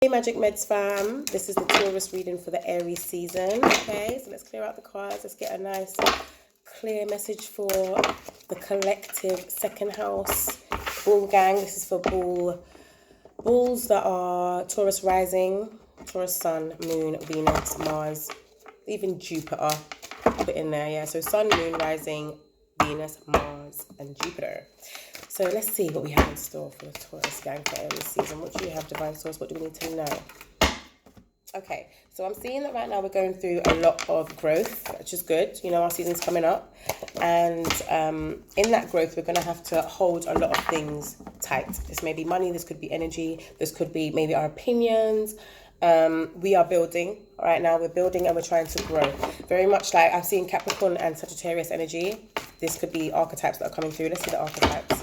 Hey MagickMeds fam, this is the Taurus reading for the Aries season. Okay, so let's clear out the cards. Let's get a nice clear message for the collective second house bull gang. This is for bulls that are Taurus rising, Taurus sun, moon, Venus, Mars, even Jupiter. Put in there, yeah. So sun, moon, rising, Venus, Mars, and Jupiter. So let's see what we have in store for the Taurus gang for Aries season. What do you have, Divine Source? What do we need to know? Okay, so I'm seeing that right now we're going through a lot of growth, which is good. You know, our season's coming up. And in that growth, we're going to have to hold a lot of things tight. This may be money, this could be energy, this could be maybe our opinions. We are building right now. We're building and we're trying to grow. Very much like I'm seeing Capricorn and Sagittarius energy. This could be archetypes that are coming through. Let's see the archetypes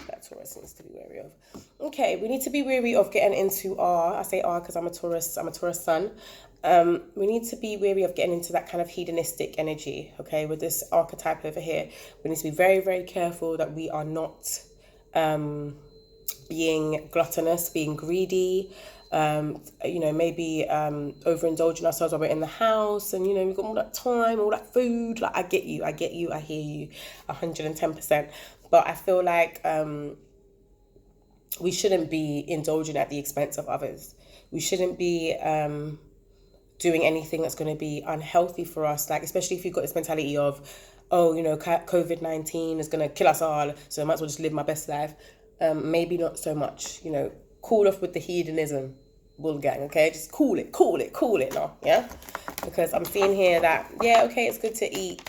that Taurus needs to be wary of. Okay, we need to be wary of getting into I say because I'm a Taurus sun. We need to be wary of getting into that kind of hedonistic energy, okay, with this archetype over here. We need to be very, very careful that we are not being gluttonous, being greedy, you know, maybe overindulging ourselves while we're in the house, and you know, we've got all that time, all that food. Like, I get you, I hear you 110%. But I feel like we shouldn't be indulging at the expense of others. We shouldn't be doing anything that's going to be unhealthy for us, like especially if you've got this mentality of, oh, you know, COVID-19 is going to kill us all, so I might as well just live my best life. Maybe not so much, you know, cool off with the hedonism, bull gang, okay? Just cool it now, yeah? Because I'm seeing here that, yeah, okay, it's good to eat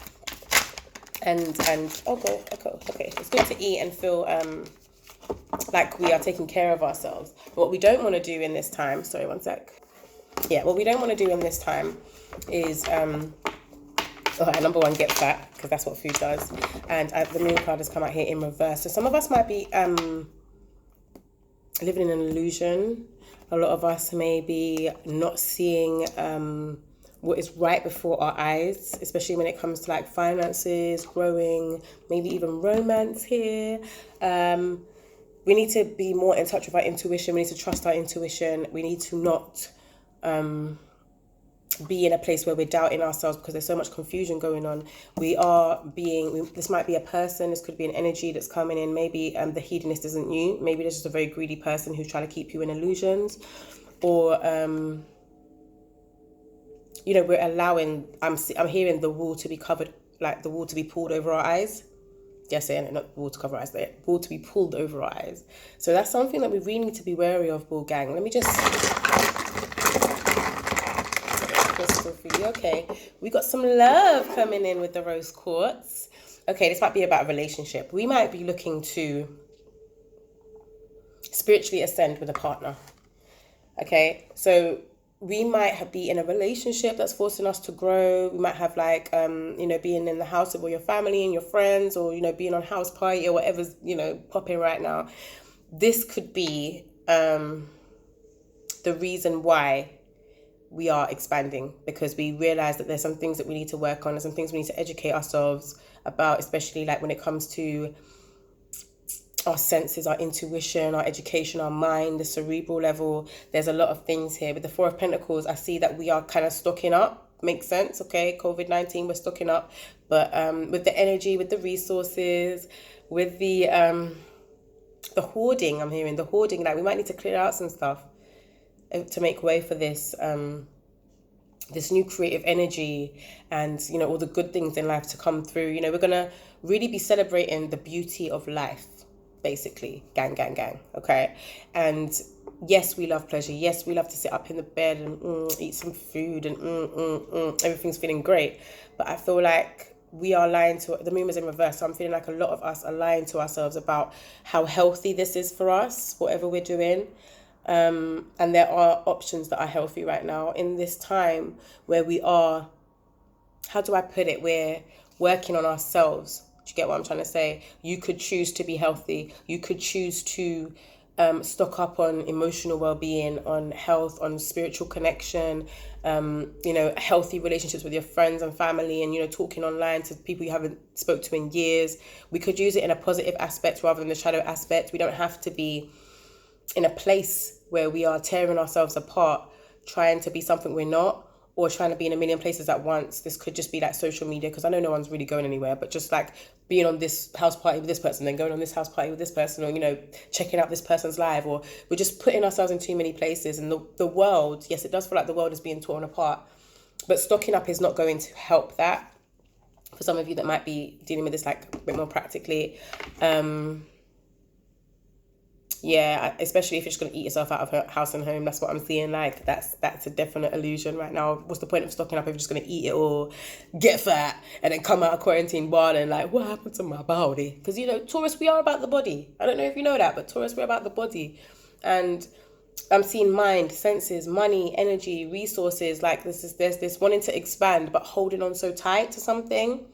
and okay, it's good to eat and feel like we are taking care of ourselves. But what we don't want to do in this time, sorry, one sec. Yeah, what we don't want to do in this time is, number one, get fat, because that's what food does. And the moon card has come out here in reverse. So some of us might be living in an illusion. A lot of us may be not seeing what is right before our eyes, especially when it comes to like finances, growing, maybe even romance here. We need to be more in touch with our intuition. We need to trust our intuition. We need to not be in a place where we're doubting ourselves because there's so much confusion going on. This might be a person, this could be an energy that's coming in. Maybe the hedonist isn't you. Maybe there's just a very greedy person who's trying to keep you in illusions. Or, you know, we're allowing, I'm hearing the wool to be covered, like the wool to be pulled over our eyes. Yes, not wool to cover our eyes, the wool to be pulled over our eyes. So that's something that we really need to be wary of, bull gang. Let me just... for you. Okay, we got some love coming in with the rose quartz. Okay, this might be about a relationship. We might be looking to spiritually ascend with a partner. Okay, so we might be in a relationship that's forcing us to grow. We might have like you know, being in the house with all your family and your friends, or you know, being on house party or whatever's, you know, popping right now. This could be the reason why we are expanding, because we realize that there's some things that we need to work on. There's some things we need to educate ourselves about, especially like when it comes to our senses, our intuition, our education, our mind, the cerebral level. There's a lot of things here. With the Four of Pentacles, I see that we are kind of stocking up. Makes sense, okay? COVID-19, we're stocking up. But with the energy, with the resources, with the hoarding, I'm hearing the hoarding, like we might need to clear out some stuff to make way for this this new creative energy and, you know, all the good things in life to come through. You know, we're gonna really be celebrating the beauty of life, basically. Gang, okay? And yes, we love pleasure. Yes, we love to sit up in the bed and eat some food and everything's feeling great. But I feel like we are lying to, the moon is in reverse, so I'm feeling like a lot of us are lying to ourselves about how healthy this is for us, whatever we're doing. And there are options that are healthy right now in this time where we are, how do I put it, we're working on ourselves. Do you get what I'm trying to say? You could choose to be healthy. You could choose to stock up on emotional well-being, on health, on spiritual connection, you know, healthy relationships with your friends and family, and, you know, talking online to people you haven't spoke to in years. We could use it in a positive aspect rather than the shadow aspect. We don't have to be in a place where we are tearing ourselves apart, trying to be something we're not, or trying to be in a million places at once. This could just be like social media, because I know no one's really going anywhere, but just like being on this house party with this person, then going on this house party with this person, or, you know, checking out this person's live, or we're just putting ourselves in too many places. And the world, yes, it does feel like the world is being torn apart, but stocking up is not going to help that. For some of you that might be dealing with this like a bit more practically, yeah, especially if you're just going to eat yourself out of her house and home. That's what I'm seeing. Like, that's a definite illusion right now. What's the point of stocking up if you're just going to eat it or get fat and then come out of quarantine bar and like, what happened to my body? Because, you know, Taurus, we are about the body. I don't know if you know that, but Taurus, we're about the body. And I'm seeing mind, senses, money, energy, resources. Like, there's this wanting to expand, but holding on so tight to something.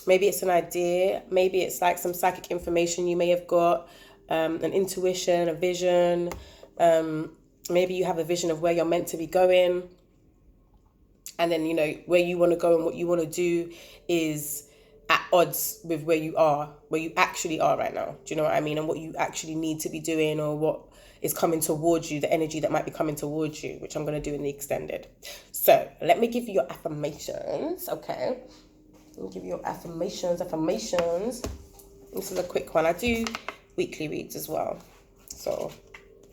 Maybe it's an idea. Maybe it's like some psychic information you may have got. An intuition, a vision. Maybe you have a vision of where you're meant to be going. And then, you know, where you want to go and what you want to do is at odds with where you actually are right now. Do you know what I mean? And what you actually need to be doing, or what is coming towards you, the energy that might be coming towards you, which I'm going to do in the extended. So let me give you your affirmations, okay? Let me give you your affirmations. This is a quick one. I do weekly reads as well, so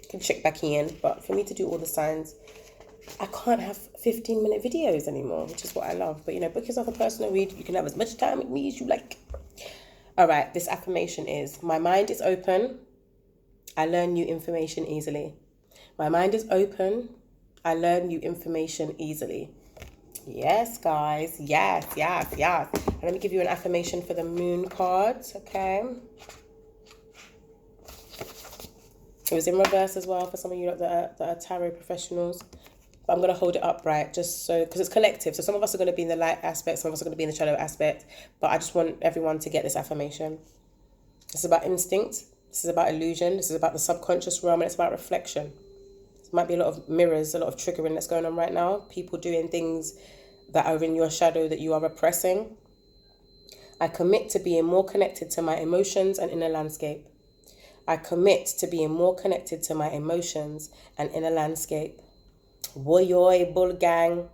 you can check back in. But for me to do all the signs, I can't have 15-minute videos anymore, which is what I love. But, you know, book yourself a personal read. You can have as much time with me as you like. All right, this affirmation is: my mind is open. I learn new information easily. My mind is open. I learn new information easily. Yes, guys. Yes. And let me give you an affirmation for the moon cards, okay? It was in reverse as well for some of you that are tarot professionals. But I'm going to hold it upright just so, because it's collective. So some of us are going to be in the light aspect, some of us are going to be in the shadow aspect. But I just want everyone to get this affirmation. This is about instinct. This is about illusion. This is about the subconscious realm, and it's about reflection. There might be a lot of mirrors, a lot of triggering that's going on right now. People doing things that are in your shadow that you are repressing. I commit to being more connected to my emotions and inner landscape. I commit to being more connected to my emotions and inner landscape. Woyoy, bull gang.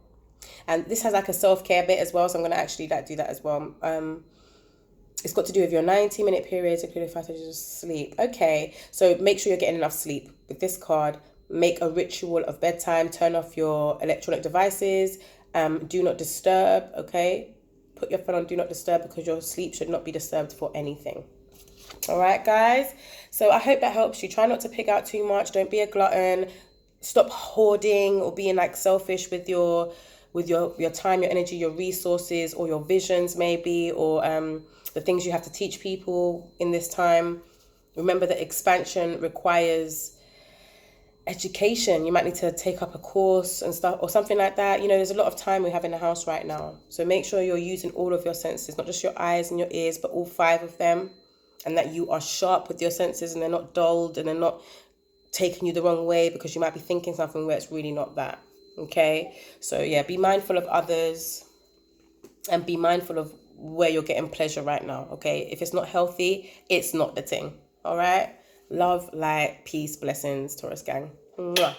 And this has like a self-care bit as well, so I'm going to actually like do that as well. It's got to do with your 90-minute periods, including 5 hours of sleep. Okay, so make sure you're getting enough sleep. With this card, make a ritual of bedtime. Turn off your electronic devices. Do not disturb, okay? Put your phone on do not disturb, because your sleep should not be disturbed for anything. All right, guys. So I hope that helps you. Try not to pick out too much. Don't be a glutton. Stop hoarding or being like selfish with your time, your energy, your resources, or your visions maybe, or the things you have to teach people in this time. Remember that expansion requires education. You might need to take up a course and stuff or something like that. You know, there's a lot of time we have in the house right now. So make sure you're using all of your senses, not just your eyes and your ears, but all 5 of them. And that you are sharp with your senses and they're not dulled and they're not taking you the wrong way because you might be thinking something where it's really not that. Okay? So yeah, be mindful of others and be mindful of where you're getting pleasure right now. Okay? If it's not healthy, it's not the thing. All right? Love, light, peace, blessings, Taurus gang. Mwah.